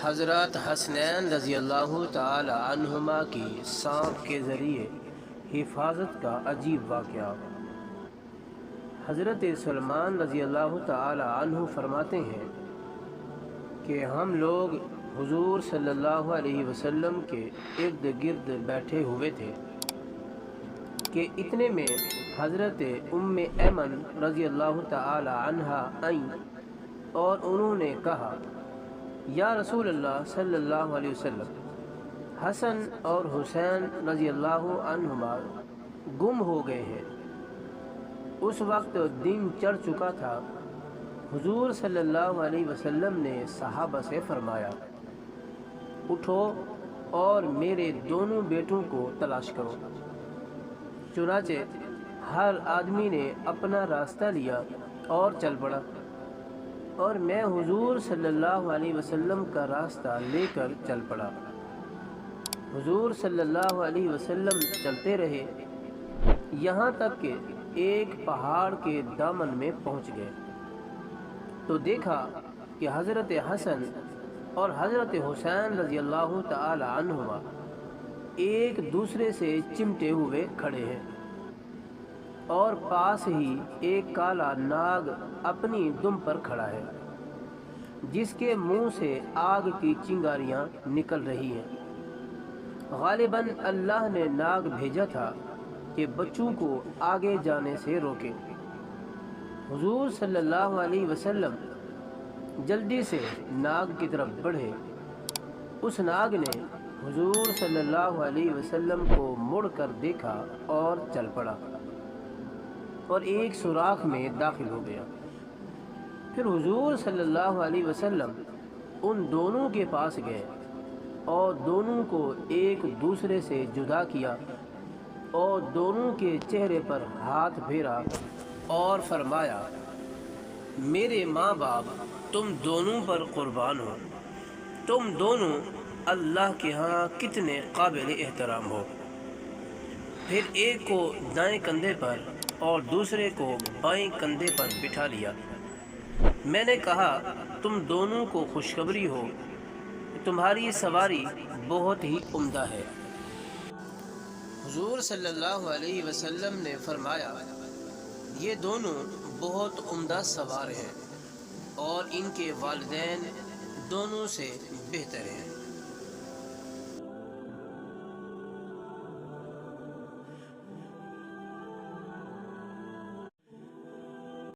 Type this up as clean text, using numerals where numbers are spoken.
حضرت حسنین رضی اللہ تعالی عنہما کی سانپ کے ذریعے حفاظت کا عجیب واقعہ۔ حضرت سلمان رضی اللہ تعالی عنہ فرماتے ہیں کہ ہم لوگ حضور صلی اللہ علیہ وسلم کے ارد گرد بیٹھے ہوئے تھے کہ اتنے میں حضرت ام ایمن رضی اللہ تعالی عنہا آئیں اور انہوں نے کہا، یا رسول اللہ صلی اللہ علیہ وسلم، حسن اور حسین رضی اللہ عنہما گم ہو گئے ہیں۔ اس وقت دن چڑھ چکا تھا۔ حضور صلی اللہ علیہ وسلم نے صحابہ سے فرمایا، اٹھو اور میرے دونوں بیٹوں کو تلاش کرو۔ چنانچہ ہر آدمی نے اپنا راستہ لیا اور چل پڑا، اور میں حضور صلی اللہ علیہ وسلم کا راستہ لے کر چل پڑا۔ حضور صلی اللہ علیہ وسلم چلتے رہے یہاں تک کہ ایک پہاڑ کے دامن میں پہنچ گئے تو دیکھا کہ حضرت حسن اور حضرت حسین رضی اللہ تعالی عنہما ایک دوسرے سے چمٹے ہوئے کھڑے ہیں، اور پاس ہی ایک کالا ناگ اپنی دم پر کھڑا ہے جس کے منہ سے آگ کی چنگاریاں نکل رہی ہیں۔ غالباً اللہ نے ناگ بھیجا تھا کہ بچوں کو آگے جانے سے روکے۔ حضور صلی اللہ علیہ وسلم جلدی سے ناگ کی طرف بڑھے۔ اس ناگ نے حضور صلی اللہ علیہ وسلم کو مڑ کر دیکھا اور چل پڑا اور ایک سوراخ میں داخل ہو گیا۔ پھر حضور صلی اللہ علیہ وسلم ان دونوں کے پاس گئے اور دونوں کو ایک دوسرے سے جدا کیا اور دونوں کے چہرے پر ہاتھ پھیرا اور فرمایا، میرے ماں باپ تم دونوں پر قربان ہو، تم دونوں اللہ کے ہاں کتنے قابل احترام ہو۔ پھر ایک کو دائیں کندھے پر اور دوسرے کو بائیں کندھے پر بٹھا لیا۔ میں نے کہا، تم دونوں کو خوشخبری ہو، تمہاری سواری بہت ہی عمدہ ہے۔ حضور صلی اللہ علیہ وسلم نے فرمایا، یہ دونوں بہت عمدہ سوار ہیں اور ان کے والدین دونوں سے بہتر ہیں۔